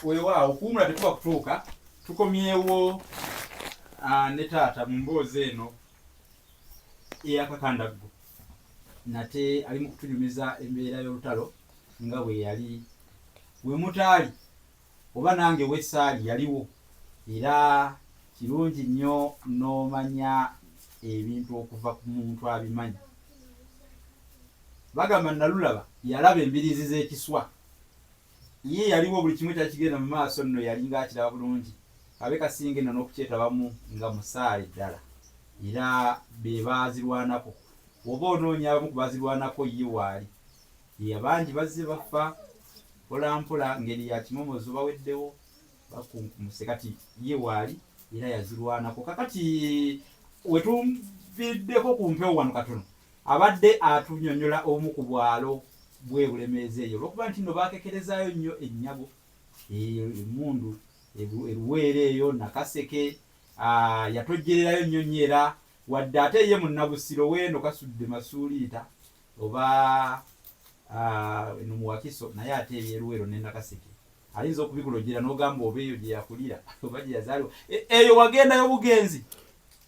weewaawo okuwumula tekuba kutuuka. Tukomyewo ne taata mu mboozi eno ey'akakandaggo nate ali mu kutunyumiza embeera y'olutalo nga bwe yali we mutaali oba nange wessaali yaliwo, era kirungi nnyo n'omanya ebintu okuva ku muntu abimanyi. Bagamba Nalulaba yalaba embiriizi z'ekiswa, ye yaliwo buli kimu kyakigenda mu maaso nno yalinga akiraba bulungi. Abe Kasinga eno n'okukyetabamu nga musaale ddala, era be baazirwanako. Oba onoonya abamu ku baazirwanako ye waali. Abangi bazze bafa mpola mpola, ngeri ya kimomozo baweddewo bakunkumuse, kati ye waali era yazirwanako. Kakati wetuviddeko ku mpewo wano katono, abadde atunyonyola omu ku bwalo bwe Bulemeezi eyo olw'okuba nti nno baakekerezaayo nnyo ennyago, emmundu, eruweere eyo, Nakaseke, yatojjererayo nnyo nnyo, era wadde ate ye mu Nabusiro weeno kasudde Masuuliita oba eno mu Wakiso, naye ate ebyeruweero ne Nakaseke ayinza okubikulojjera n'ogamba oba eyo gye yakulira oba gye yazaalibwa. Eyo wagendayo bugenzi?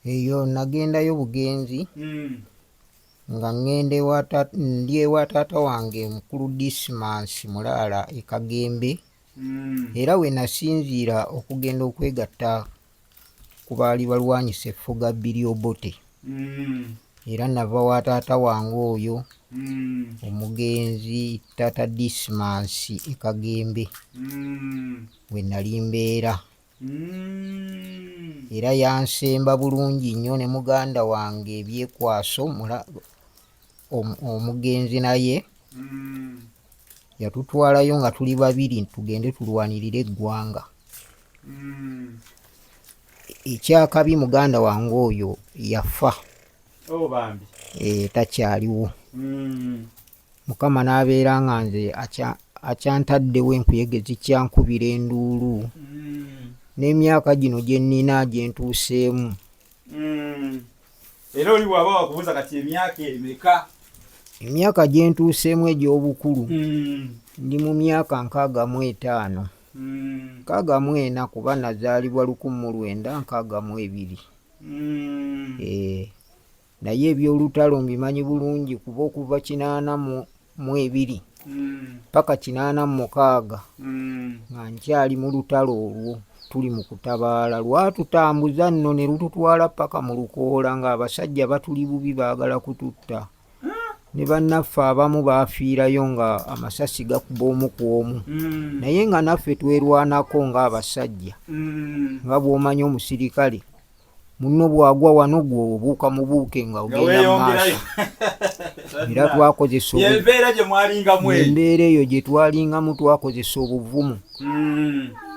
Eyo nagendayo bugenzi nga ndi ewa taata wange mukulu Dismas Mulaala e Kagembe, era we nasinziira okugenda okwegatta ku baali balwanyisa effuga Billy Obote. Era nava wa taata wange oyo omugenzi taata Dismas e Kagembe we nali mbeera. Era yansemba bulungi nnyo ne muganda wange Ebyekwaso omugenzi naye yatutwalayo nga tuli babiri tugende tulwanirire eggwanga. Ekyakabi muganda wange oyo yafa, takyaliwo. Mukama n'abeera nga nze akyantaddewo enkuyege zikyankubira enduulu n'emyaka gino gye nnina gye ntuuseemu. Era oli bw'aba wakubuuza kati emyaka emeka? Emyaka gye ntuuseemu egy'obukulu ndi mu myaka 65. 64 kuba nazaalibwa 1962. Naye eby'olutalo mbimanyi bulungi kuba okuva 82 paka 86 nga nkyali mu lutalo olwo tuli mu kutabaala. Lwatutambuza nno ne lututwala paka mu Lukoola ng'abasajja batuli bubi baagala kututta. Ne bannaffe abamu baafiirayo nga amasasi gakuba omu ku omu, naye nga naffe twerwanako ng'abasajja. Nga bw'omanyi omusirikale munno bw'agwa wano gwe obuuka mubuuke nga ogenda mu maaso. Era twakozesa embeera eyo gye twalingamu, twakozesa obuvumu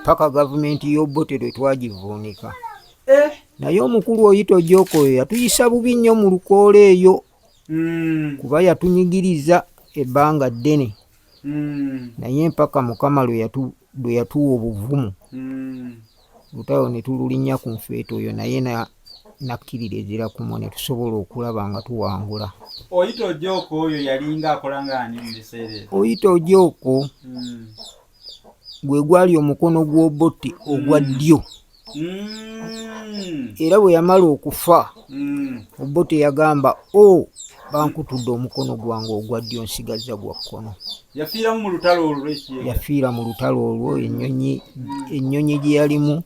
paka gavumenti y'Obote lwe twagivuunika. Naye omukulu Oyito Joko oyo yatuyisa bubi nnyo mu Lukoola eyo kuba yatunyigiriza ebbanga ddene, naye mpaka Mukama lwe yatuwa obuvumu lutayo ne tululinnya ku nfeeto oyo, naye nakkiririzira kumwe ne tusobola okulaba nga tuwangula. Oyito Joko oyo yalinga akola ng'ani mu biseera ebyo? Oyito Joko gwe gwali omukono gw'Obote ogwa ddyo. Era bwe yamala okufa Obote yagamba, bankutudde omukono gwange ogwa ddyo nsigaza gwa kkono. Yafiira mu lutalo olwo? Yafiira mu lutalo olwo. Ennyonyi gye yalimu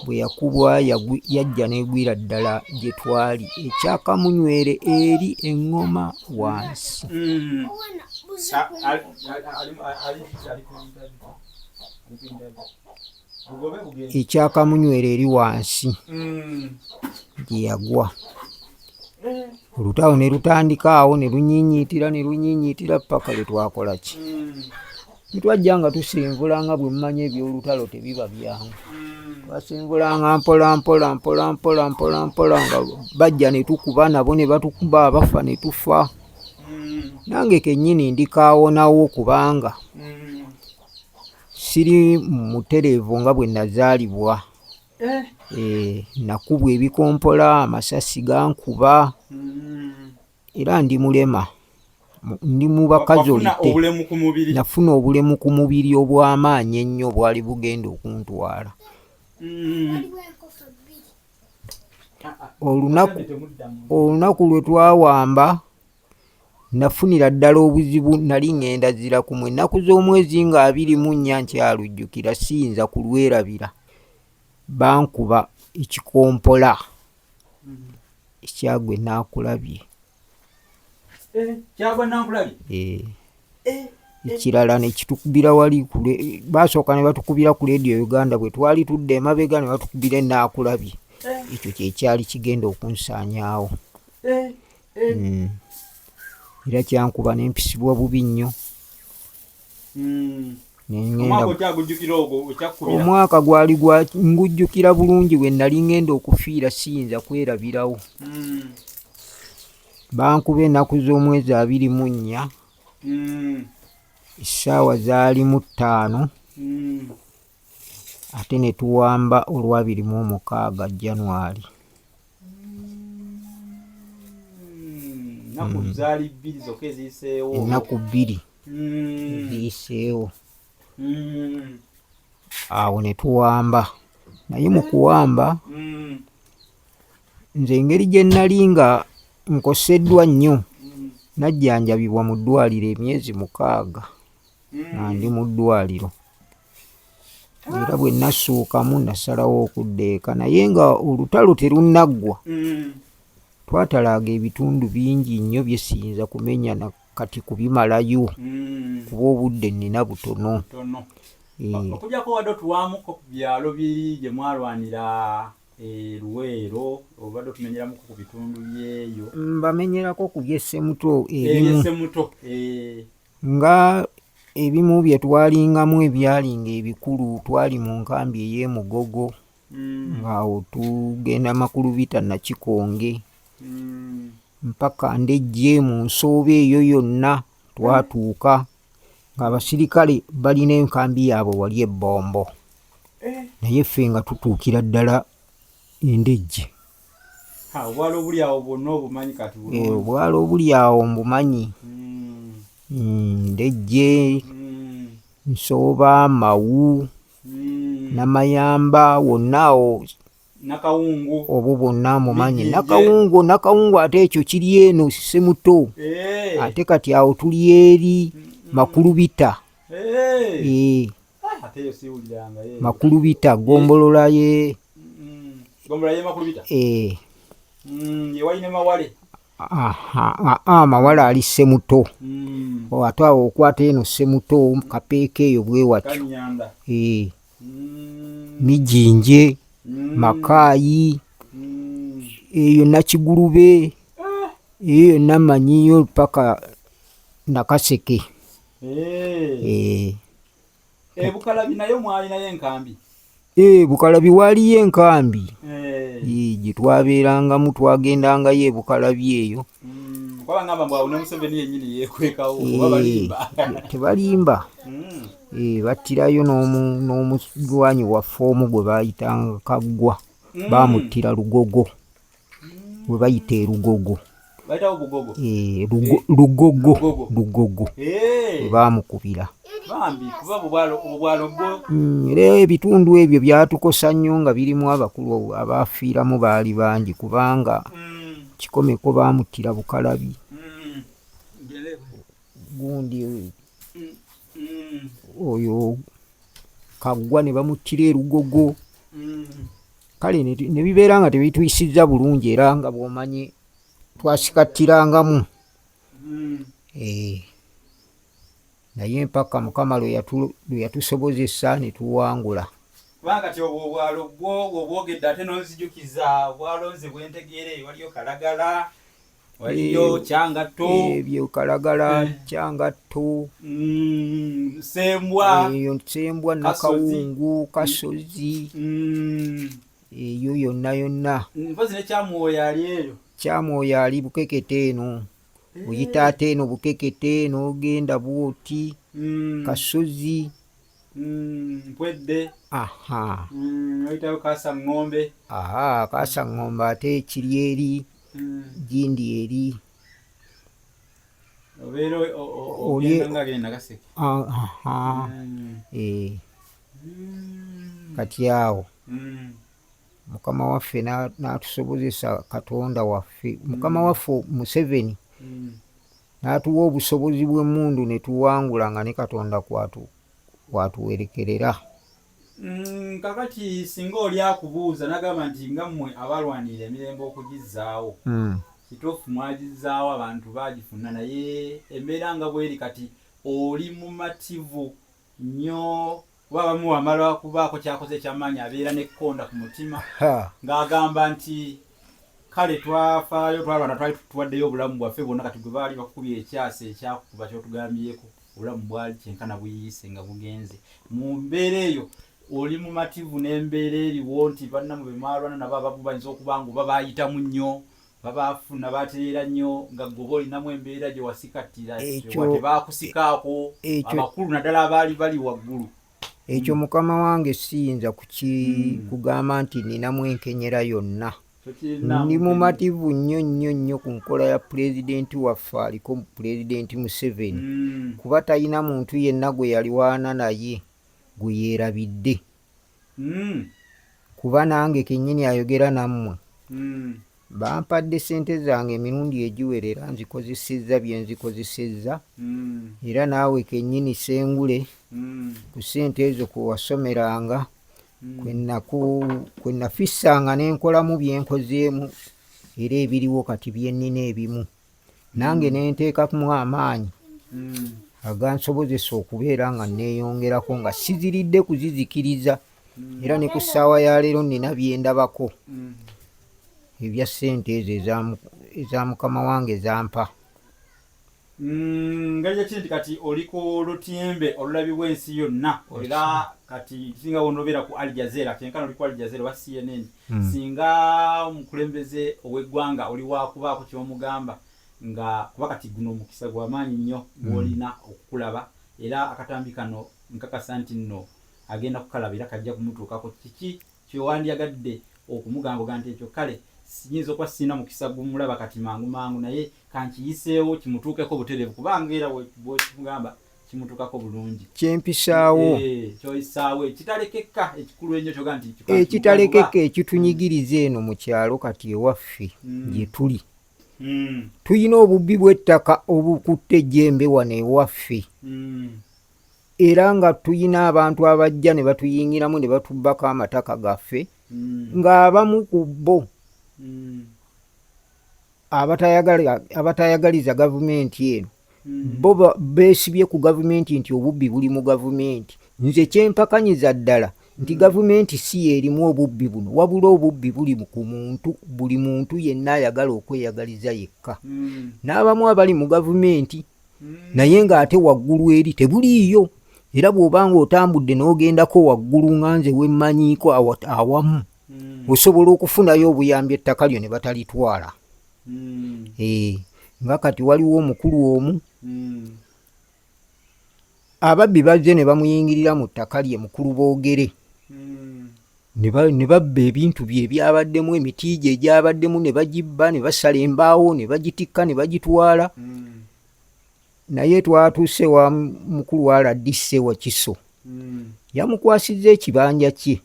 bwe yakubwa yajja n'egwira ddala gye twali, ekyakamunywere eri eŋŋoma wansi. Ekyakamunywera eri wansi gye yagwa. Olutalo ne lutandika awo ne lunyiinyiitira paka lwe twakola ki? Twajja nga tusenvula nga bwe mumanyi eby'olutalo tebiba byangu. Twasenvulanga mpola nga bajja ne tukuba nabo ne batukuba, abafa ne tufa. Nange kennyini ndikaawonawo kubanga siri mutereevu nga bwe nazaalibwa. Nakubwa ebikompola, amasasi gankuba, era ndi mulema. ndi mu bakazolite obulemu ku mubiri. Nafuna obulemu ku mubiri obw'amaanyi ennyo bwali bugenda okuntwala. Olunaku lwe twawamba nafunira ddala obuzibu, nali ngenda zira kumwe. Ennaku z'omwezi nga 24 nkyalujjukira, siyinza kulwerabira. Bankuba ekikompola ekyagwe Naakulabye. Kyagwa Naakulabye? Ekirala ne kitukubira wali basooka ne batukubira ku Radio Uganda bwe twali tudde emabega ne batukubira Naakulabye. Ekyo kyekyali kigenda okunsaanyaawo. Era kyankuba n'empisibwa bubi nnyo. Omwaka gwali ngujjukira bulungi bwe nali ngenda okufiira, siyinza kwerabirawo. Bankuba ennaku z'omwezi 24, essaawa zaalimu 5, ate ne tuwamba olwa 26 January. Ennaku 2 ziyiseewo. Awo ne tuwamba. Naye mu kuwamba nze engeri gye nnali nga nkoseddwa nnyo, najjanjabibwa mu ddwaliro emyezi 6 nga ndi mu ddwaliro. Era bwe nassuukamu nasalawo okudda eka, naye nga olutalo terunnaggwa. Twatalaaga ebitundu bingi nnyo bye siyinza kumenya na kati kubimalayo kuba obudde nnina butono. Okujjako wadde otuwaamuko ku byalo biri gye mwalwanira Luweero, obadde otumenyeramuko ku bitundu byeyo? Mbamenyerako ku by'Essemuto ebimu. Nga ebimu bye twalingamu ebyalinga ebikulu, twali mu nkambi ey'Emugogo, ng'awo tugenda Makulubita Nakikonge, mpaka Ndejje mu Nsoobe eyo yonna twatuuka, ng'abasirikale balina enkambi yaabwe wali Ebbombo. Naye ffe nga tutuukira ddala Endejje. Obwalo obuli awo bwonna obumanyi kati? Obwalo obuli awo mbumanyi. Ndejje, Nsooba, Mawu, Namayamba, wonna awo. Nakawungu obwo bwonna mumanyi. Nakawungu ate ekyo kiri eno Ssemuto. Ate kati awo tuli eri Makulubita. Makulubita, Gombolola ye. Makulubita? Yewalina Mawale? Mawale ali Ssemuto. Ate awo okwata eno Ssemuto, Kapeeka eyo bwe watyo. Mijinje, Makaayi, eyo Nakigulube, eyo namanyiyo paka Nakaseke. Bukalabi nayo mwalinayo enkambi? Bukalabi waliyo enkambi gye twabeerangamu, twagendangayo Bukalabi eyo. Kwabangamba mbwawo ne Museveni yennyini yeekwekawo oba balimba? Tebalimba. Battirayo n'omulwanyi waffe omu gwe baayitanga Kaggwa, baamuttira Lugogo, gwe bayita Erugogo. Bayitawo Bugogo? Lugogo bwe baamukubira. Kuba obwalo bwo? Era ebitundu ebyo byatukosa nnyo nga birimu abakulu abaafiiramu baali bangi, kubanga Kikomeko baamuttira Bukalabi, gundi oyo Kaggwa ne bamuttira Erugogo. Kale ne bibeera nga tebituyisizza bulungi, era nga bw'omanyi twasikattirangamu. Naye mpaka Mukama lwe yatusobozesa ne tuwangula. Kubanga kati obwalo bwo obwogedde ate n'onzijukiza obwalonze bwentegeere, waliyo Kalagala, waliyo Kyangatto. Ebyo Kalagala, Kyangatto, Nsembwa, Nakawungu, Kasozi, eyo yonna. Mpozi ne Kyamwoyo ali eyo? Kyamwoyo ali Bukekete eno. Oyita ate eno Bukekete n'ogenda Bwoti, Kasozi, Mpwedde. Oyitayo Kaasaŋŋombe. Kaasaŋŋombe ate kiri eri Gindi eri. obeera ogenda ng'agenda Kaseke. Kati awo mukama waffe n'atusobozesa Katonda waffe, mukama waffe Museveni n'atuwa obusobozi bw'emmundu ne tuwangula nga ne Katonda kwatuwerekerera. Kakati singa oli akubuuza n'agamba nti nga mmwe abalwanirira emirembe okugizzaawo, kituufu mwagizzaawo, abantu baagifuna, naye embeera nga bweri kati oli mumativu nnyo, kuba abamu wamala kubaako kyakoze ekyamaanyi abeera n'ekkonda ku mutima ng'agamba nti kale twafaayo, twalwana, twali tuwaddeyo obulamu bwaffe bwonna, kati gwe baali bakubye ekyasa ekyakuba kyotugambyeko, obulamu bwali kyenkana buyise nga bugenze. Mu mbeera eyo oli mumativu n'embeera eriwo nti bannamu be mwalwana nabo abamu bayinza okuba nga oba baayitamu nnyo, babaafuna batereera nnyo, nga gwe oba olinamu embeera gye wasikattira tebaakusikaako, abakulu naddala abaali bali waggulu. Ekyo mukama wange siyinza kugamba nti ninamu enkenyera yonna. Ndi mumativu nnyo nnyo nnyo ku nkola ya pulezidenti waffe aliko pulezidenti Museveni, kuba talina muntu yenna gwe yalwana naye gwe yeerabidde, kuba nange kennyini ayogera nammwe bampadde ssente zange emirundi egiwerera, nzikozesezza bye nzikozesezza, era naawe kennyini Sengule ku ssente ezo kwe wasomeranga, kwe nafissanga n'enkolamu bye nkozeemu, era ebiriwo kati bye nnina ebimu, nange ne nteekamu amaanyi agansobozesa okubeera nga neeyongerako nga siziridde kuzizikiriza, era ne ku ssaawa ya leero nina bye ndabako ebya ssente ezo eza mukama wange zampa. Ngeri kindi kati oli ku lutimbe olulabibwa ensi yonna, era kati singa wonobeera ku Al Jazeera, kyenkana oli ku Al Jazeera oba CNN, singa omukulembeze ow'eggwanga oli wakubaako ky'omugamba, nga kuba kati guno omukisa gw'amaanyi nnyo gw'olina okukulaba, era akatambi kano nkakasa nti nno agenda kukalaba era kajja kumutuukako. Kiki kyewandiyagadde okumugamba nti ekyo kale siyinza okuba sirina mukisa gumulaba kati mangu mangu, naye kankiyiseewo kimutuukeko butereevu, kubanga era bwekimugamba kimutuukako bulungi. Kyempisaawo kyoyisaawo ekitalekeka ekikulu ennyo kyoga nti ekitalekeka ekitunyigiriza eno mu kyalo kati ewaffe gye tuli. Tuyina obubbi bw'ettaka obukutte ejjembe wano ewaffe, era nga tuyina abantu abajja ne batuyingiramu ne batubbako amataka gaffe, ng'abamu ku bo abatayagaliza gavumenti eno bo beesibye ku gavumenti nti obubbi buli mu gavumenti. Nze kyempakanyiza ddala nti gavumenti si yeerimu obubbi buno, wabula obubbi buli ku muntu, buli muntu yenna ayagala okweyagaliza yekka. N'abamu abali mu gavumenti naye ng'ate waggulu eri tebuliiyo, era bw'obanga otambudde n'ogendako waggulu nga nze wemmanyiiko awamu osobola okufunayo obuyambi ettaka lyo ne batalitwala. Nga kati waliwo omukulu omu ababbi bazze ne bamuyingirira mu ttaka lye mukulu boogere, ne babba ebintu bye ebyabaddemu, emiti gye egyabaddemu ne bagibba, ne basala embaawo ne bagitikka ne bagitwala. Naye twatuuse wa mukulu wa RDC wa Kiso, yamukwasizza ekibanja kye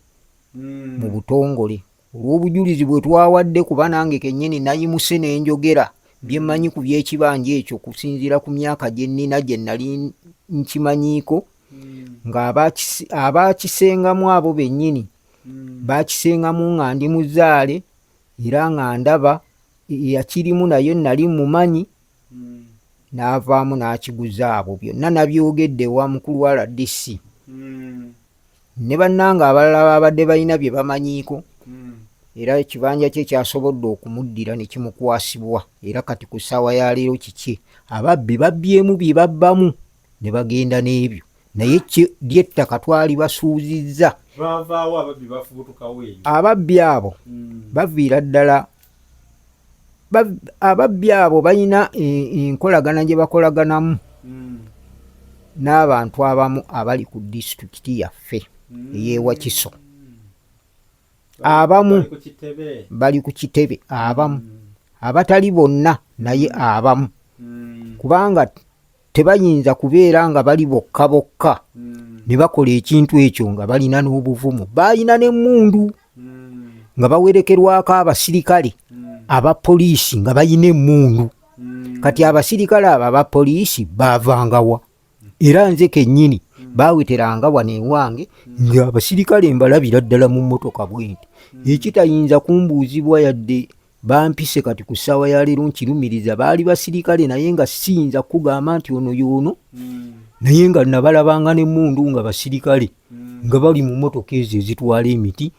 mu butongole olw'obujulizi bwe twawadde, kuba nange kennyini nayimuse n'enjogera bye mmanyi ku by'ekibanja ekyo okusinziira ku myaka gye nnina gye nali nkimanyiiko, nga abaakisengamu abo bennyini baakisengamu nga ndi muzaale, era nga ndaba yakirimu naye nali mumanyi, n'avaamu n'akiguza abo. Byonna nabyogedde wa mukulu wa RDC ne bannanga abalala babadde balina bye bamanyiiko, era ekibanja kye kyasobodde okumuddira ne kimukwasibwa, era kati ku ssaawa ya leero kiki ababbi babbyemu bye babbamu ne bagenda n'ebyo, naye ly'ettaka twali basuuzizza. Baavaawo ababbi bafubutukawo eyo. Ababbi abo baviira ddala, ababbi abo balina enkolagana gye bakolaganamu n'abantu abamu abali ku disitulikiti yaffe ey'ewa Kiso. Abamu bali ku kitebe, abamu abatali bonna naye abamu, kubanga tebayinza kubeera nga bali bokka bokka ne bakola ekintu ekyo nga balina n'obuvumu. Balina n'emmundu nga bawerekerwako abasirikale abapoliisi nga balina emmundu. Kati abasirikale abo abapoliisi baavangawa, era nze kennyini baaweteranga wano ewange nga abasirikale mbalabira ddala mu mmotoka bwenti. Ekitayinza kumbuuzibwa yadde bampise kati ku ssaawa ya leero nkirumiriza, baali basirikale naye nga siyinza kugamba nti ono y'ono, naye nga nabalabanga n'emmundu nga basirikale nga bali mu mmotoka ezo ezitwala emiti.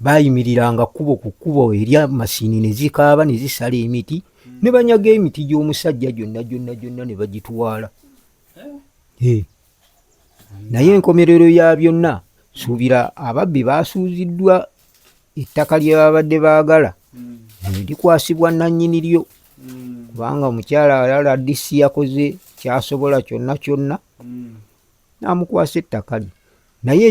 Baayimiriranga kkubo ku kkubo eri amasini ne zikaaba ne zisala emiti ne banyaga emiti gy'omusajja gyonna ne bagitwala. Naye enkomerero ya byonna suubira ababbi baasuuziddwa ettaka lye babadde baagala likwasibwa nannyini lyo, kubanga omukyala alala DC yakoze kyasobola kyonna n'amukwasa ettaka lye. Naye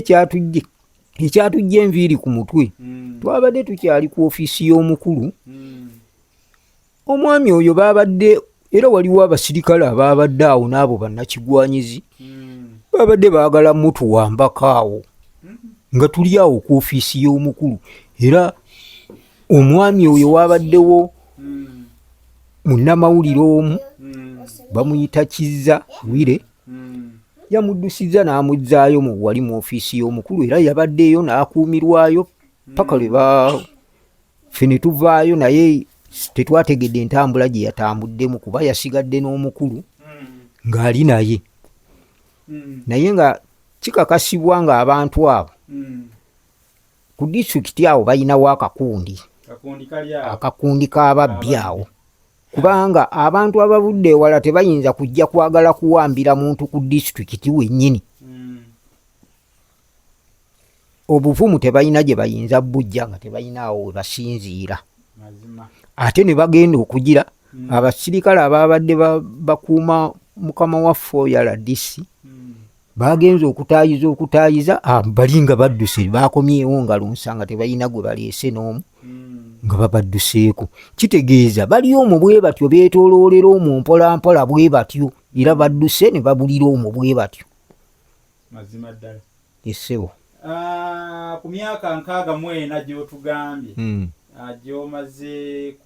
ekyatujja enviiri ku mutwe, twabadde tukyali ku ofiisi y'omukulu. Omwami oyo baabadde, era waliwo abasirikale abaabadde awo n'abo bannakigwanyizi babadde baagala mutuwambako awo nga tuli awo ku ofiisi y'omukulu. Era omwami oyo waabaddewo munnamawulire omu bamuyita Kizza Wire, yamuddusiza n'amuzzaayo mu wali mu ofiisi y'omukulu, era yabaddeeyo n'akuumirwayo paka lwe ffe ne tuvaayo, naye tetwategedde entambula gye yatambuddemu kuba yasigadde n'omukulu ng'ali naye. Naye nga kikakasibwa nga abantu abo ku disitulikiti awo balinawo akakundi k'ababbi awo, kubanga abantu abavudde ewala tebayinza kujja kwagala kuwambira muntu ku disitulikiti wennyini. Obuvumu tebalina gye bayinza bujja nga tebalinaawo we basinziira. Ate ne bagenda okugira abasirikale ababadde bakuuma mukama waffe oyo RDC bagenze okutaayiza bali nga badduse, bakomyewo nga lunsanga tebalina gwe baleese n'omu nga babadduseeko. Kitegeeza bali omwo bwe batyo beetooloolera omwo mpolampola bwe batyo, era badduse ne babulira omwo bwe batyo. Mazima ddala. Essebo. Ku myaka 64 gy'otugambye gy'omaze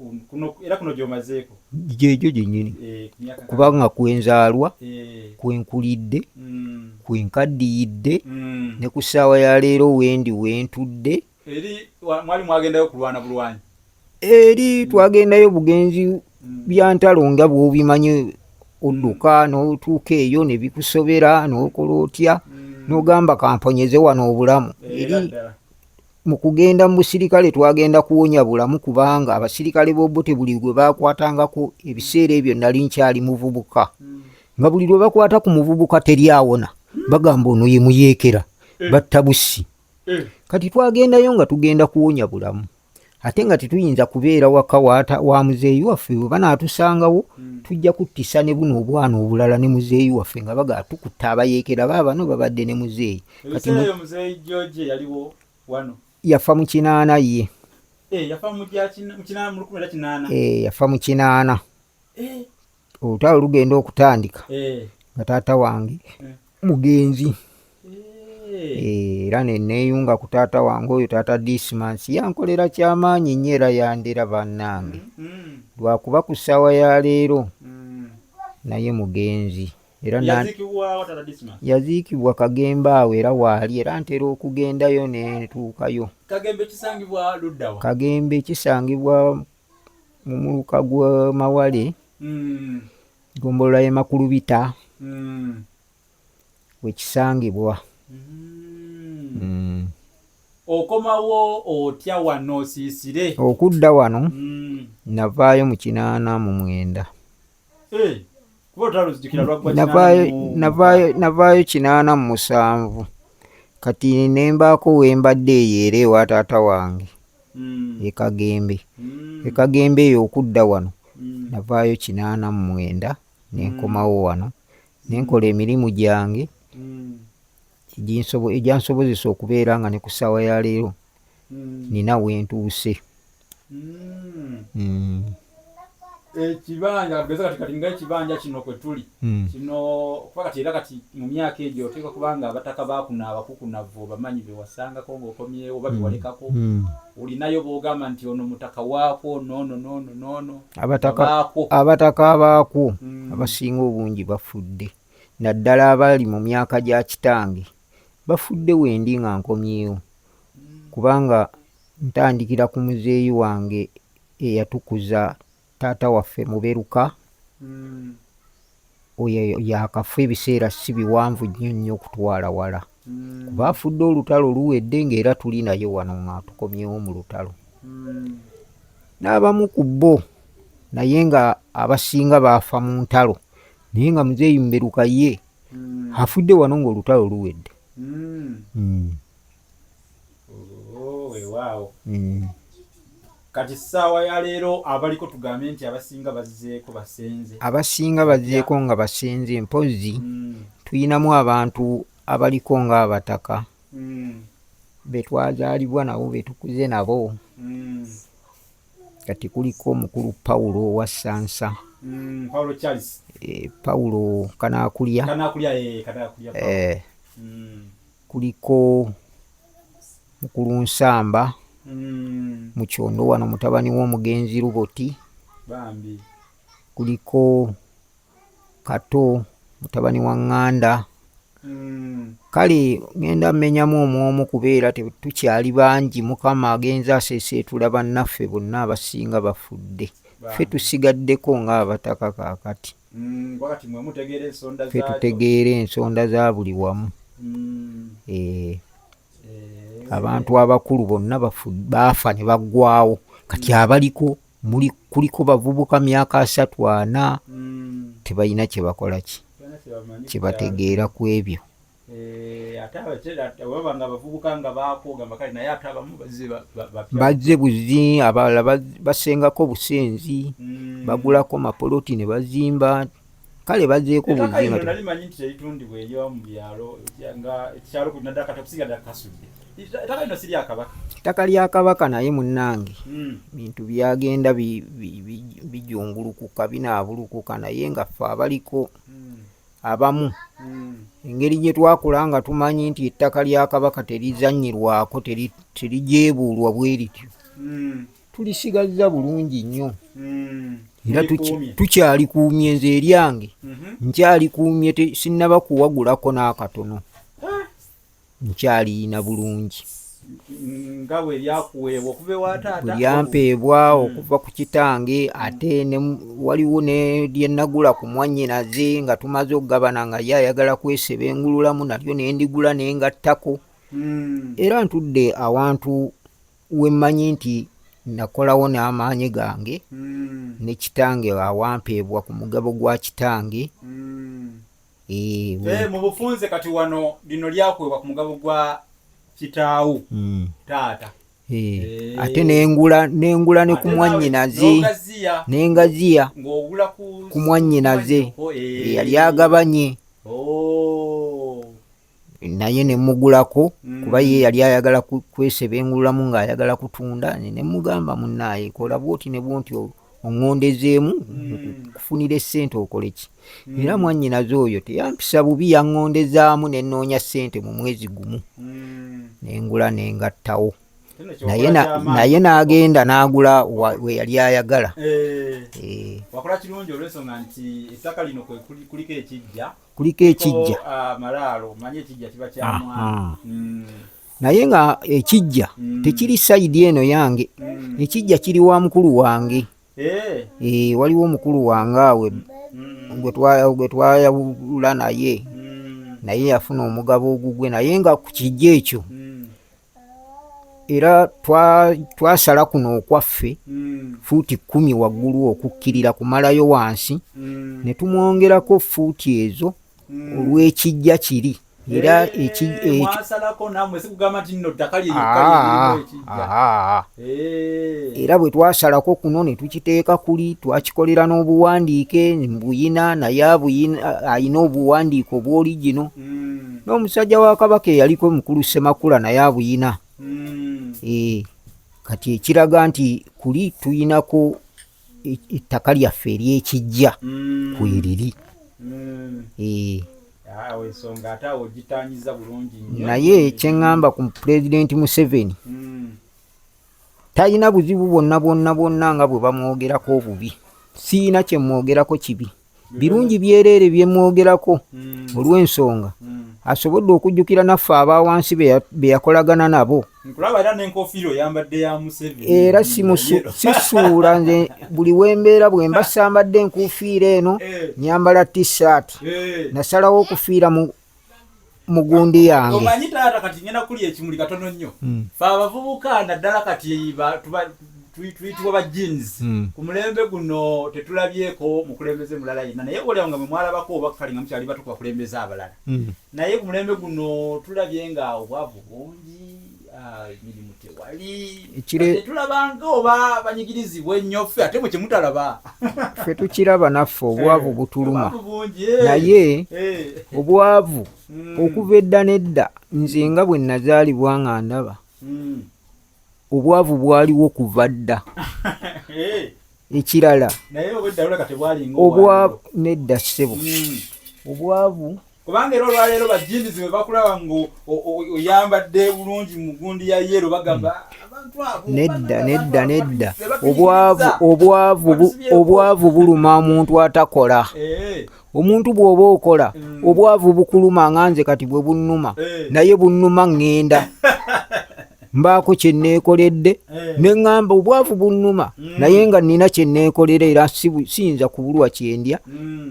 era kuno gy'omazeeko gyegyo gyennyini, kubanga kwenzaalwa, kwenkulidde, kwenkadiyidde, ne ku ssaawa ya leero wendi wentudde. Eri mwali mwagendayo kulwana bulwanyi? Eri twagendayo bugenzi bya ntalo nga bw'obimanyi, odduka n'otuuka eyo ne bikusobera n'okola otya n'ogamba kamponyeze wano obulamu. Eri mu kugenda mu busirikale twagenda kuwonya bulamu, kubanga abasirikale b'obote buli gwe baakwatangako, ebiseera ebyo nali nkyali muvubuka, nga buli lwe bakwata ku muvubuka teri awona, bagamba ono ye muyeekera, batta bussi. Kati twagendayo nga tugenda kuwonya bulamu, ate nga tetuyinza kubeera waka wa muzeeyi waffe. Bwe banaatusangawo tujja kuttisa ne buno obwana obulala ne muzeeyi waffe nga baga tukutta abayeekera baabano babadde ne muzeeyi. Kati muzeeyi George yaliwo wano? Yafa mu 8 ye. Yafa mu 8? Yafa mu 8. Olutalo lugenda okutandika nga taata wange mugenzi. Era ne neeyunga ku taata wange oyo, taata Dismas yankolera kyamaanyi nnyo era yandera bannange. Lwakuba ku ssaawa ya leero naye mugenzi. Era yaziikibwa Kagembe awo, era waali, era ntera okugendayo netuukayo. Kagembe kisangibwa ludda wa? Kagembe kisangibwa mu muluka gwa Mawale, gombolola ye Makulubita wekisangibwa. Okomawo otya wano osiisire? Okudda wano navaayo mu 89. Navaayo 87. Kati nembaako wembadde eyo era ewa taata wange Kagembe. Kagembe eyo okudda wano navaayo 89 nenkomawo wano nenkola emirimu gyange egyansobozesa okubeera nga ne ku ssaawa ya leero nina wentuuse. ekibanja kageza kati nga ekibanja kino kwe tuli kino kuba kati era kati mu myaka egyo oteeka kubanga abataka bakunaaba kukunavu bamanyi bewasangako ng'okomyewo oba bewalekako olinayo boogamba nti ono mutaka waako noono abataka abaako abasinga obungi bafudde naddala abali mu myaka gya kitange bafudde wendi nga nkomyewo kubanga ntandikira ku muzeeyi wange eyatukuza taata waffe Muberuka oyo yakafa ebiseera si biwanvu nnyo okutwala wala kuba afudde olutalo luwedde ng'era tuli naye wano nga tukomyewo mu lutalo n'abamu ku bo naye nga abasinga baafa mu ntalo naye nga muzeeyi Muberuka ye afudde wano ng'olutalo luwedde. Weewaawo. Kati ssaawa ya leero abaliko tugambe nti abasinga bazzeeko nga basenze mpozi tuyinamu abantu abaliko nga abataka be twazaalibwa nabo be tukuze nabo kati kuliko mukulu Pawulo owa Ssansa Paulo Charles Pawulo Kanaakulya kuliko mukulu Nsamba mu Kyondo wano mutabani w'omugenzi Luboti bambi kuliko Kato mutabani wa Nganda kale ngenda mmenyamu omwomu kubeera tetukyali bangi Mukama agenza aseeseetula bannaffe bonna abasinga bafudde ffe tusigaddeko ng'abataka kaakati ffe tutegeera ensonda za buli wamu abantu abakulu bonna baafa ne baggwawo kati abaliko kuliko bavubuka myaka 3-4 tebalina kye bakola kye bategeera ku ebyo bazze buzi abalala basengako busenzi bagulako mapoloti ne bazimba kale bazzeeko buzi ettaka lya Kabaka naye munnange bintu byagenda bijungulukuka binaabulukuka naye nga ffe abaliko abamu engeri gye twakula nga tumanyi nti ettaka lya Kabaka terizannyirwako terijeebuulwa bwe lityo tulisigazza bulungi nnyo era tukyalikuumye nze eryange nkyalikuumye sinnaba kuwagulako n'akatono nkyaliyina bulungi nga bwe lyakuweebwa okuva ewa taata bwe lyampeebwa okuva ku kitange ate waliwo ne lyenagula ku mwannyinaze nga tumaze okugabana nga lyayagala kwesebengululamu nalyo nendigula nengattako era ntudde awantu wemmanyi nti nakolawo n'amaanyi gange ne kitange awampeebwa ku mugabo gwa kitange mu bufunze kati wano lino lyakuweebwa ku mugabo gwa kitaawo taata ate nengula ne ku mwannyinaze nengaziya ku mwannyinaze yali agabanye naye nemugulako kuba ye yali ayagala kwesebengululamu ng'ayagala kutunda nemugamba munnaaye kola bwoti ne bwonti oŋŋondezeemu kufunira essente okole ki era mwannyinaze oyo teyampisa bubi yaŋŋondezaamu nenoonya ssente mu mwezi gumu nengula nengattawo naye n'agenda n'agula we yali ayagala wakola kirungi olw'ensonga nti ettaka lino kuliko ekijja amalaalo manye ekijja kiba kyamwana naye nga ekijja tekiri sayidi eno yange ekijja kiri wa mukulu wange waliwo mukulu wange awe gwe twayawula naye yafuna omugabo ogugwe naye nga ku kijja ekyo era twasala kuno okwaffe fuuti 10 waggulu okukkirira kumalayo wansi ne tumwongerako fuuti ezo olw'ekijja kiri era era bwe twasalako kuno ne tukiteeka kuli twakikolera n'obuwandiike mbuyina naye ayina obuwandiike obw'oligino n'omusajja wa Kabaka eyaliko mukulu Ssemakula naye abuyina kati ekiraga nti kuli tuyinako ettaka lyaffe ery'ekijja kweriri. Ensonga ate awo gitanyiza bulungi nnyo. Naye kyeŋŋamba ku Pulezidenti Museveni talina buzibu bwonna nga bwe bamwogerako obubi. Siina kye mwogerako kibi, birungi byereere bye mwogerako olw'ensonga asobodde okujjukira naffe abawansi be yakolagana nabo. Nkulaba era n'enkofiira oyambadde ya Museveni. Era sisuula nze buli wembeera bwe mba sambadde enkufiira eno nyambala t-shirt. Nasalawo okufiira mu gundi yange. Omanyi taata kati ngenda kulya ekimuli katono nnyo. Fe abavubuka naddala kati tuyitibwa ba jeans. Ku mulembe guno tetulabyeko mukulembeze mulala yenna, naye olaba nga mwe mwalabako oba kale nga mukyali bato kubakulembeza abalala. Naye ku mulembe guno tulabye nga obwavu bungi, emirimu tewali, tulabanga oba banyigirizibwa ennyo ffe ate mwe kyemutalaba. Ffe tukiraba naffe obwavu butuluma. Naye obwavu okuva edda nedda nze nga bwe nazaalibwa nga ndaba obwavu bwaliwo kuva dda. Ekirala obwavu nedda ssebo obwavu kubanga era olwaleero bajindizi bwe bakulaba ngo oyambadde bulungi mu gundi ya yero bagamba nedda obwavu buluma omuntu atakola. Omuntu bw'oba okola obwavu bukuluma nga nze kati bwe bunnuma, naye bunnuma ŋŋenda mbaako kye neekoledde ne ŋŋamba obwavu bunnuma naye nga nnina kye neekolera era siyinza kubulwa kyendya.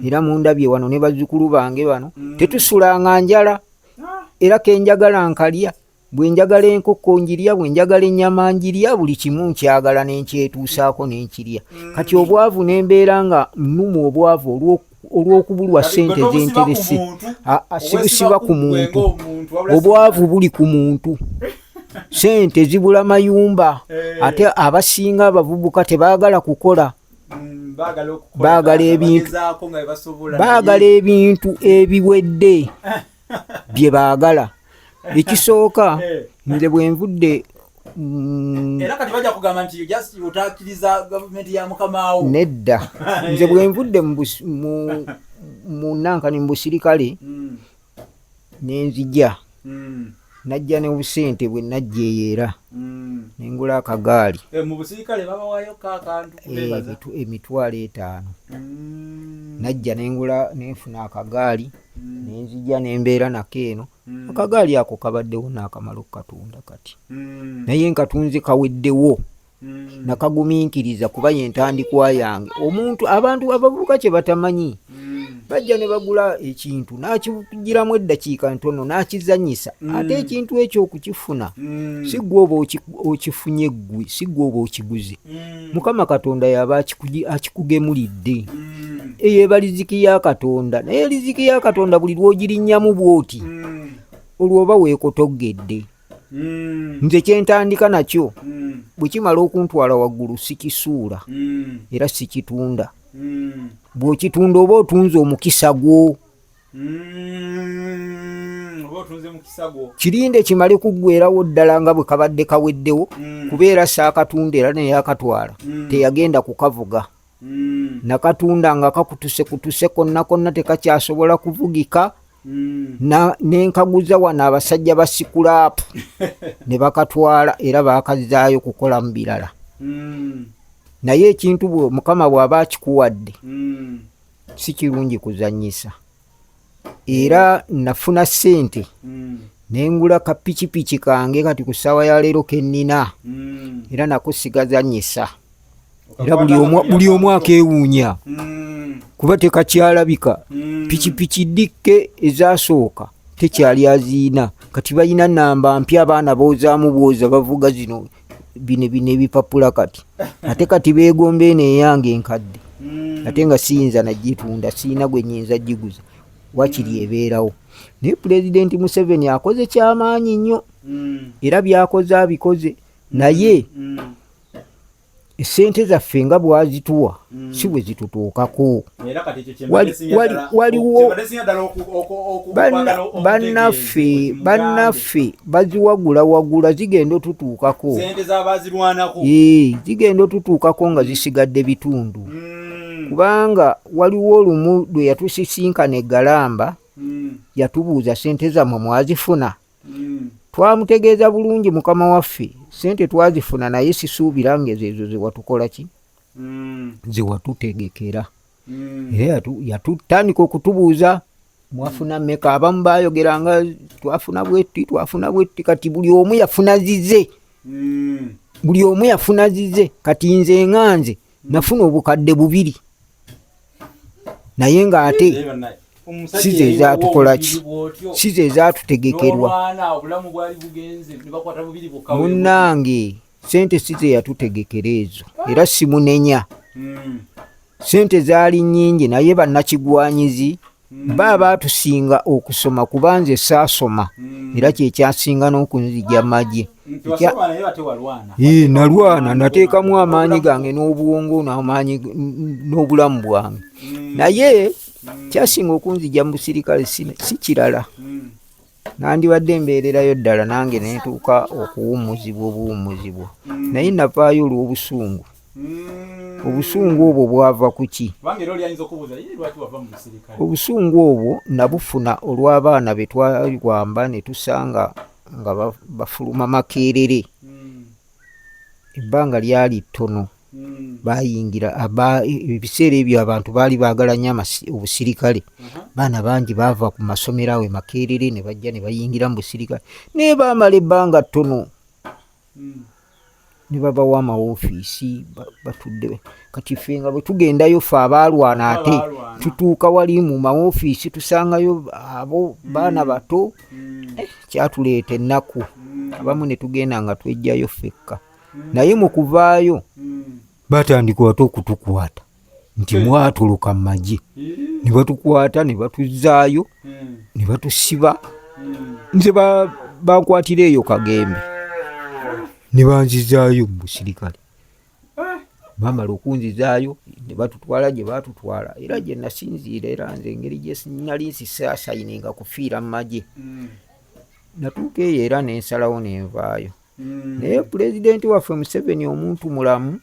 Era mundabye wano ne bazzukulu bange bano tetusulanga njala, era kenjagala nkalya, bwe njagala enkoko njirya, bwe njagala ennyama njirya, buli kimu nkyagala nenkyetuusaako nenkirya. Kati obwavu nembeera nga nnuma obwavu olw'okubulwa ssente z'enteresi. Sibusiba ku muntu, obwavu buli ku muntu. Sente zibula mayumba, ate abasinga abavubuka tebaagala kukola, baagala ebintu ebiwedde bye baagala. Ekisooka nze bwe nvudde era kati bajja kugamba nti just otakkiriza gavumenti ya mukamaawo. Nedda nze bwe nvudde mu nankani mu busirikale nenzija najja ne busente bwe najjeeyeera nengula akagaali mu busirikale babawayo kakantu kubebaza emitwalo 5 najja nenfuna akagaali nenzija nembeera nakeeno. Akagaali ako kabaddewo n'akamala okukatunda kati naye nkatunze kaweddewo nakagumiikiriza kuba yentandikwa yange. Abantu abavubuka kye batamanyi bajja ne bagula ekintu nakigiramu eddakiika ntono nakizanyisa, ate ekintu ekyo okukifuna si gwe oba okifunye ggwe, si gwe oba okiguze. Mukama Katonda yaba akikugemulidde. Eyo eba riziki ya Katonda, naye riziki ya Katonda buli lw'ogirinnyamu bw'oti olwo oba weekotoggedde. Nze kyentandika nakyo bwe kimala okuntwala waggulu sikisuula era sikitunda. Bw'okitunda oba otunze omukisa gwo, kirinde kimale kuggweerawo ddala nga bwe kabadde kaweddewo, kubeera saakatunda era neyakatwala teyagenda kukavuga. Nakatunda nga kakutuse konna tekakyasobola kuvugika. Nenkaguza wano abasajja ba sikulaapu ne bakatwala era baakazaayo kukola mu birala. Naye ekintu Mukama bw'aba akikuwadde si kirungi kuzannyisa. Era nafuna ssente nengula kapikipiki kange kati ku ssaawa ya leero kennina era nako sigazannyisa. Era buli omu akeewuunya kuba tekakyalabika. Pikipiki dikke ezasooka tekyali aziina, kati balina namba mpya abaana boozaamu bwoza bavuga zino bino ebipapula kati. Ate kati beegomba eno eyange enkadde ate nga siyinza nagitunda, siina gwe nnyinza giguza, wakiri ebeerawo. Naye Pulezidenti Museveni akoze kyamaanyi nnyo era byakoze abikoze. Naye esente zaffe nga bwazituwa si bwe zitutuukako. Waliwo bannaffe baziwagula zigenda otutuukako, zigenda otutuukako nga zisigadde bitundu. Kubanga waliwo olumu lwe yatusisinkana Galamba, yatubuuza sente zammwe mwazifuna. Twamutegeeza bulungi mukama waffe sente twazifuna, naye sisuubira ngezeezo zewatukola ki, zewatutegekera. Era yatutandika okutubuuza mwafuna mmeka. Abamu bayogeranga twafuna bwetti, kati buli omu yafuna zize. Kati nze nganze nafuna obukadde 2, naye ng'ate size ezatukola ki, size ezatutegekerwa. Munnange sente size yatutegekera ezo, era simunenya. Sente zaali nnyingi, naye bannakigwanyizi baatusinga okusoma, kuba nze saasoma, era kyekyasinga n'okunzija magye. Nalwana, nateekamu amaanyi gange n'obwongo n'obulamu bwange, naye kyasinga okunzija mu busirikale si kirala. Nandibadde mbeererayo ddala nange netuuka okuwummuzibwa, naye navaayo olw'obusungu. Obusungu obwo bwava ku ki? Obusungu obwo nabufuna olw'abaana be twawamba ne tusanga nga bafuluma Makerere. Ebbanga lyali ttono, bayingira ebiseera ebyo abantu baali baagala nnyo obusirikale. Baana bangi baava ku masomero awe Makerere ne bajja ne bayingira mu busirikale, naye baamala ebbanga ttono ne babawa amawoofiisi batudde. Kati ffe nga bwe tugendayo ffe abaalwana ate tutuuka wali mu mawoofiisi tusangayo abo baana bato. Kyatuleeta ennaku, abamu ne tugenda nga twejjayo ffekka, naye mu kuvaayo batandika ate okutukwata nti mwatuluka mu magye. Ne batukwata ne batuzzaayo ne batusiba. Nze bankwatira eyo Kagembe ne banzizaayo mu busirikale. Bamala okunzizaayo ne batutwala gye baatutwala, era gye nasinziira, era nze engeri gye nali nsisaasayininga kufiira mu magye. Natuuka eyo era nensalawo nenvaayo. Naye pulezidenti waffe Museveni omuntu mulamu,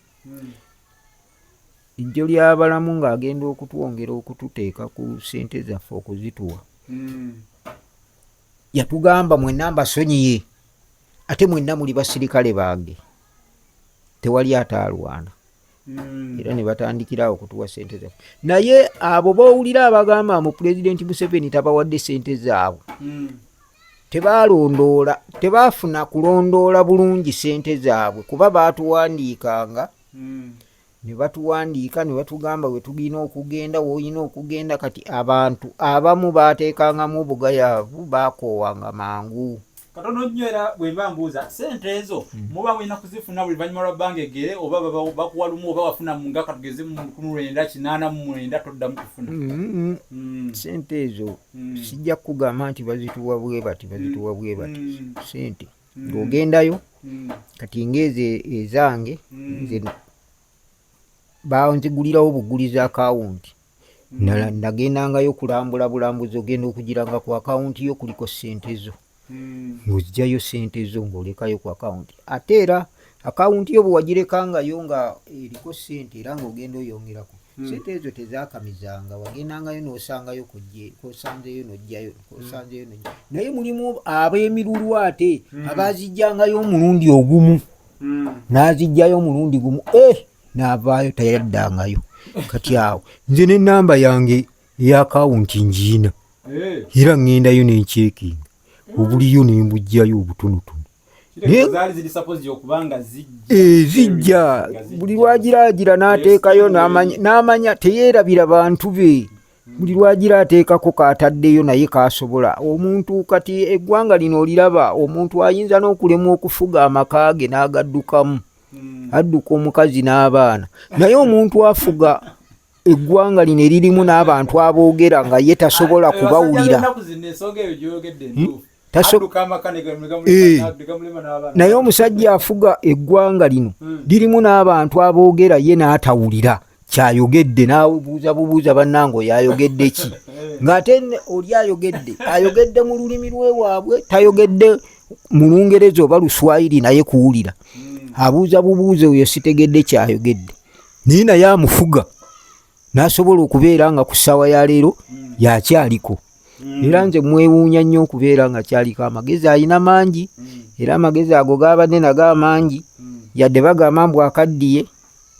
ijjo ly'abalamu ng'agenda okutwongera okututeeka ku ssente zaffe okuzituwa, yatugamba mwenna mbasonyiye, ate mwenna muli basirikale bange, tewali ataalwana. Era ne batandikirawo okutuwa ssente zaffe. Naye abo bawulira abagamba mu pulezidenti Museveni tabawadde ssente zaabwe, tebaalondoola, tebaafuna kulondoola bulungi ssente zaabwe, kuba baatuwandiikanga ne batuwandiika ne batugamba we tulina okugenda, woolina okugenda. Kati abantu abamu baateekangamu obugayaavu, baakoowanga mangu. Katono nnyo era bwe mba mbuuza ssente ezo muba mulina kuzifuna buli luvannyuma lwa bbanga eggere, oba bakuwa lumu, oba wafuna nga katugeze mu 1989 toddamu kufuna? Ssente ezo sijja kugamba nti bazituwa bwe bati. Ssente ng'ogendayo kati ng'ezo ezange nze banzigulirawo buguliza akawunti. Nagendangayo kulambula bulambuzi, ogenda okugiranga ku akawunti yo kuliko ssente zo, ng'ozigyayo ssente zo ng'olekayo ku akawunti. Ate era akawunti yo bwe wagirekangayo nga eriko ssente era ng'ogenda oyongerako, ssente ezo tezaakamizanga. Wagendangayo n'osangayo kosanzeyo n'ojjayo, kosanzeyo n'ojjayo. Naye mulimu ab'emirulu ate abaazijjangayo omulundi ogumu, n'azijjayo omulundi gumu, n'avaayo tayaddangayo. Kati awo nze n'ennamba yange ey'akawunti ngiina, era ŋŋendayo n'encekinga, obuliyo ne mbugjayo obutonotono. Zijja buli lwagiraagira n'ateekayo n'amanya teyeerabira bantu be. Buli lwagira ateekako kaataddeyo naye kaasobola. Omuntu kati eggwanga lino oliraba, omuntu ayinza n'okulemwa okufuga amaka ge n'agaddukamu, adduka omukazi n'abaana. Naye omuntu afuga eggwanga lino eririmu n'abantu aboogera nga ye tasobola kubawulira. naye omusajja afuga eggwanga lino lirimu n'abantu aboogera ye n'atawulira kyayogedde, naawe buuza bubuuza bannange oyo ayogedde ki ng'ate oli ayogedde mu lulimi lwewaabwe, tayogedde mu Lungereza oba Luswayiri naye kuwulira. Abuuza bubuuze oyo sitegedde kyayogedde, naye naye amufuga n'asobola okubeera nga ku ssaawa ya leero yakyaliko. Era nze mwewuunya nnyo okubeera nga kyaliko. Amagezi alina mangi, era amagezi ago g'abadde nago amangi, yadde bagamba mbu akaddiye,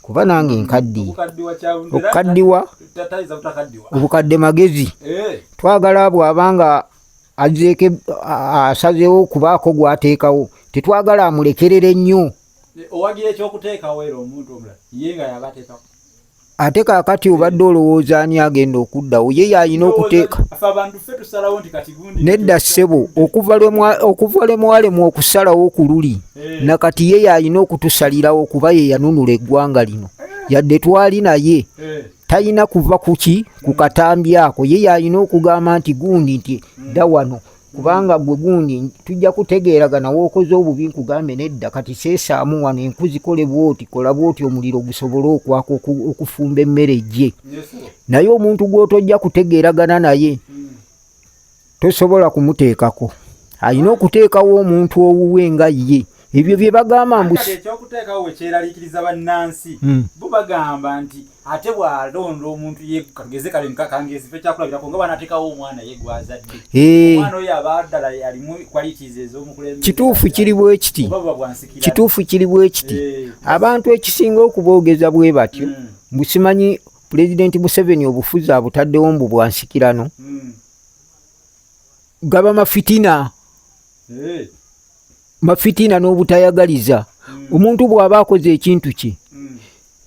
kuba nange nkaddiye. Okukaddiwa obukadde magezi. Twagala bw'abanga asazeewo okubaako gw'ateekawo, tetwagala amulekerere nnyo. Owagira ekyokuteekawo era omuntu omulala ye nga yabateekawo. Ate kaakati obadde olowooza ani agenda okuddawo, ye yalina okuteeka. Nedda ssebo, okuva lwe mwalemu okusalawo ku luli, nakati ye yalina okutusalirawo kuba ye yanunula eggwanga lino. Yadde twali naye talina kuva ku katambi ako, ye yalina okugamba nti gundi nti dda wano, kubanga gwe gundi tujja kutegeeragana w'okoze obubi nkugambe nedda, kati seesaamu wano, enku zikole bw'oti, kola bw'oti omuliro gusobole okwaka okufumba emmere gye. Naye omuntu gw'otojja kutegeeragana naye tosobola kumuteekako, alina okuteekawo omuntu owuwe nga ye. Ebyo bye bagamba mbu ekyokuteekawo wekyeraliikiriza bannansi bo bagamba nti ate bw'alonda omuntu ye kageze kale nkakangezi fe kyakulabirako nga bw'anaateekawo omwana ye gw'azadde. Omwana oyo aba ddala alimu qualities ez'omukulembeze. Kituufu kiri bwe kiti, kituufu kiri bwe kiti. Abantu ekisinga okuboogeza bwe batyo mbu simanyi Pulezidenti Museveni obufuzi abutaddewo mbu bwansikirano gaba mafitina. Mafitina n'obutayagaliza. Omuntu bw'aba akoze ekintu kye,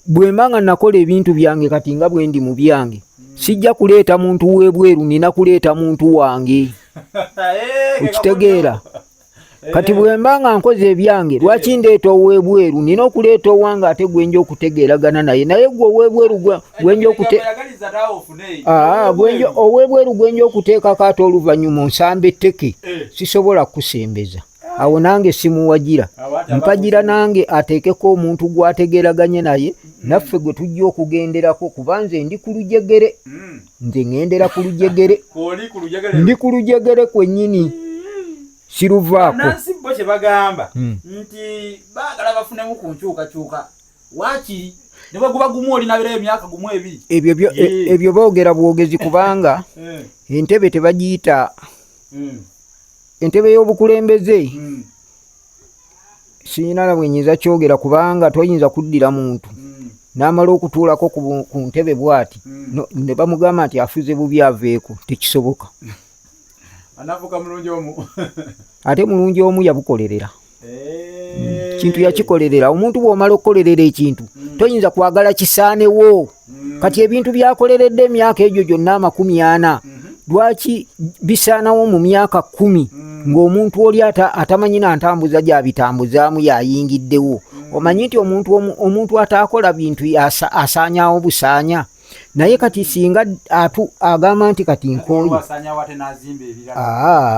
bwe mba nga nakola ebintu byange kati nga bwe ndi mu byange, sijja kuleeta muntu w'ebweru, nina kuleeta muntu wange. Okitegeera? Kati bwe mba nga nkoze ebyange, lwaki ndeeta ow'ebweru, nina okuleeta owange ate gwenja okutegeeragana naye. Naye gwe ow'ebweru gwenja ow'ebweru gwenja okuteekako ate oluvannyuma onsamba etteke, sisobola kukusembeza. Awo nange simuwagira, mpagira nange ateekeko omuntu gw'ategeeraganye naye, naffe gwe tujja okugenderako, kuba nze ndi ku lujegere. Nze ŋŋendera ku lujegere, ndi ku lujegere kwennyini, siruvaako. Bannansi bo kye bagamba nti baagala bafunemu ku nkyukakyuka, waakiri ne bwe gumu oli nabeerayo emyaka gumu ebiri. Ebyo boogera bwogezi, kubanga entebe tebagiyita entebe y'obukulembeze. Siyina na bwe nnyinza kyogera, kubanga toyinza kuddira muntu n'amala okutuulako ku ntebe bw'ati ne bamugamba nti afuze bubi aveeko, tekisoboka. Anafuka mulungi omu. Ate mulungi omu yabukolerera. Kintu yakikolerera. Omuntu bw'omala okukolerera ekintu toyinza kwagala kisaanewo. Kati ebintu byakoleredde emyaka egyo gyonna 40, lwaki bisaanawo mu myaka 10 ng'omuntu oli atamanyi na ntambuza gy'abitambuzaamu yayingiddewo? Omanyi nti omuntu ataakola bintu asaanyaawo busaanya. Naye kati singa agamba nti kati nkooye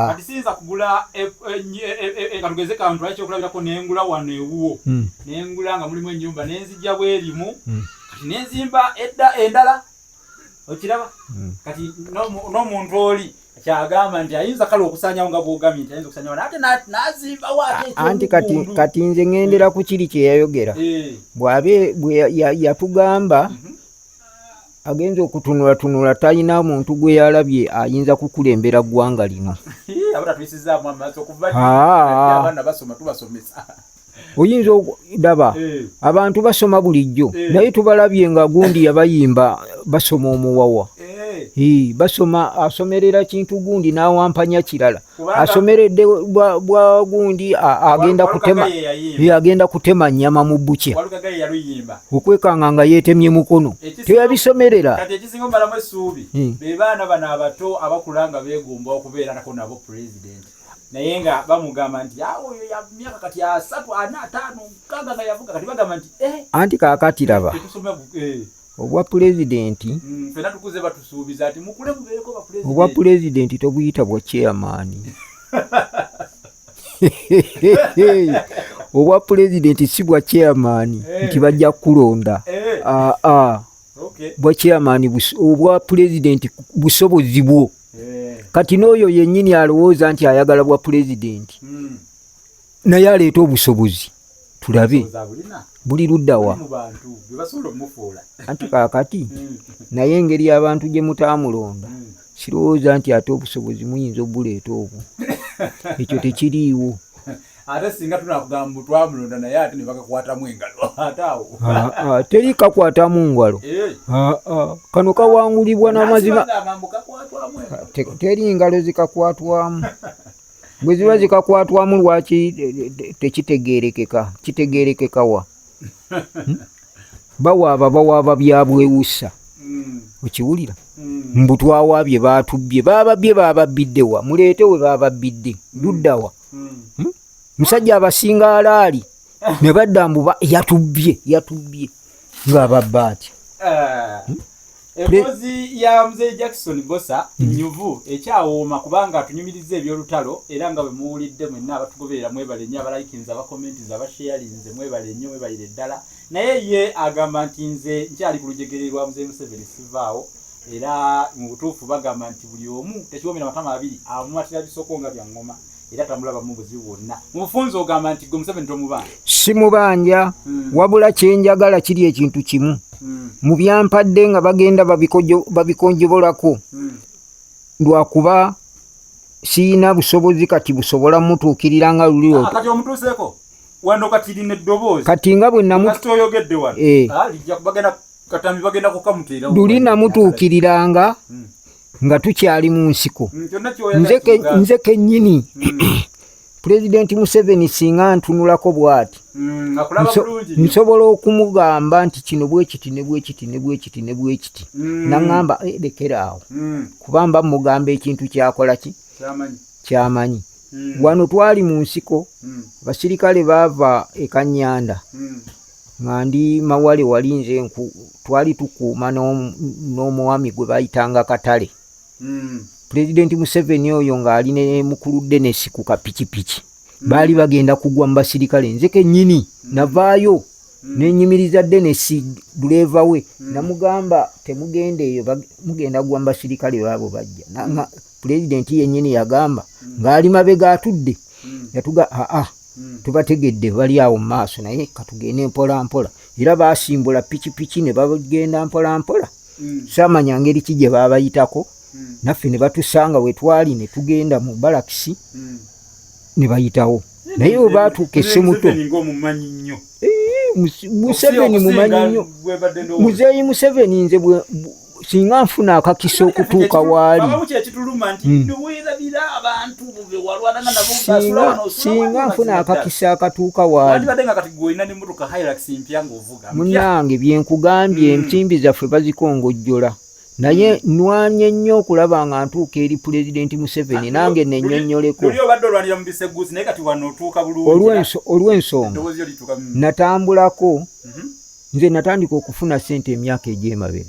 kati siyinza kugula katugeze kantu lwaki okulabirako nengula wano ewuwo, nengula nga mulimu ennyumba nenzijja bwerimu, kati nenzimba endala. Okiraba? Kati n'omuntu oli kyagamba nti ayinza kale okusaanyawo nga bw'ogambye nti ayinza okusaanyawo ate n'azimbawo ate anti kati nze ŋŋendera ku kiri kye yayogera. Bwe yatugamba agenza okutunulatunula talina muntu gwe yalabye ayinza kukulembera ggwanga lino. Oyinza okudaba abantu basoma bulijjo, naye tubalabye nga gundi yabayimba basoma omuwawa. Basoma asomerera kintu gundi n'awampanya kirala. Asomeredde bwa gundi agenda kutema nnyama mu bbukya. Okwekanga nga yeetemye mukono. Teyabisomerera. Kati ekisinga mbalamu essuubi be baana bano abato abakula nga beegomba okubeera nako nabo pulezidenti. Naye nga bamugamba nti oyo ya myaka kati 3, 4, 5 nga yavuga, kati bagamba nti anti kaakati raba obwa pulezidenti fena tukuze batusuubiza ati mukule mubeeko ba pulezidenti. Obwa pulezidenti tobuyita bwa chairman. obwa pulezidenti si bwa chairman nti bajja kulonda. Bwa chairman obwa pulezidenti busobozi bwo. Kati n'oyo yennyini alowooza nti ayagala bwa pulezidenti naye aleeta obusobozi tulabe buli luddawa anti kaakati naye engeri abantu gye mutaamulonda sirowooza nti ate obusobozi muyinza obuleeta obwo ekyo tekiriiwo. Ate singa tunakugamba twamulonda naye ate ne bakakwatamu engalo ate awo teri kakwatamu ngalo kano kawangulibwa n'amazima teri ngalo zikakwatwamu bwe ziba zikakwatwamu lwaki tekitegeerekeka kitegeerekeka wa bawaaba byabwewusa okiwulira mbu twawaabye baatubbye bababbidde wa muleete we bababbidde luddawa musajja abasinga alaali ne badda mbu yatubbye ng'ababba ati emboozi ya Mzee Jackson Bosa nyuvu ekyawooma kubanga atunyumiriza ebyolutalo era nga bwe muwulidde mwenna abatugoberera mwebale nnyo abalayikinze abakommentiza abasharinze mwebale nnyo mwebalire ddala naye ye agamba nti nze nkyali ku lujegere lwa Mzee Museveni sivaawo era mu butuufu bagamba nti buli omu tekiwomera matama abiri amumatira bisoko nga bya ngoma era tamulaba mu buzibu bwonna. Mu bufunze ogamba nti gwe Museveni tomubanja? Simubanja wabula kyenjagala kiri ekintu kimu mu byampadde nga bagenda babikonjobolako lwakuba siina busobozi kati busobola mutuukirira nga luli kati omutuuseeko wano kati lina eddoboozi kati nga bwe toyogedde wano lijja kubagenda katambi bagenda kukamuteera luli namutuukiriranga nga tukyali mu nsiko nze kennyini Pulezidenti Museveni singa ntunulako bw'ati nsobola okumugamba nti kino bwekiti ne bwekiti ne bwekiti ne bwekiti naŋŋamba lekera awo kuba mba mugamba ekintu kyakola ki kyamanyi. Wano twali mu nsiko basirikale baava e Kanyanda nga ndi Mawale wali nze nku twali tukuuma n'omwami gwe bayitanga Katale. Pulezidenti Museveni oyo ng'ali ne mukulu Dennis ku kapikipiki baali bagenda kugwa mu basirikale nze kennyini navaayo nenyimiriza Dennis duleeva we namugamba temugenda eyo mugenda kugwa mu basirikale baabo bajja pulezidenti yennyini yagamba ng'ali mabega atudde yatuga tubategedde bali awo mu maaso naye katugende mpola mpola era baasimbula pikipiki ne bagenda mpola mpola saamanya ngeri ki gye baabayitako naffe ne batusanga we twali ne tugenda mu balakisi ne bayitawo naye oba atuuka essemuto Museveni mumanyi nnyo Muzeeyi Museveni nze singa nfuna akakisa okutuuka waali singa nfuna akakisa akatuuka waali munnange byenkugambye ensimbi zaffe bazikongojjola naye nwanye nnyo okulaba nga ntuuka eri Pulezidenti Museveni nange nennyonnyoleko olw'ensonga natambulako nze natandika okufuna ssente emyaka egy'emabega.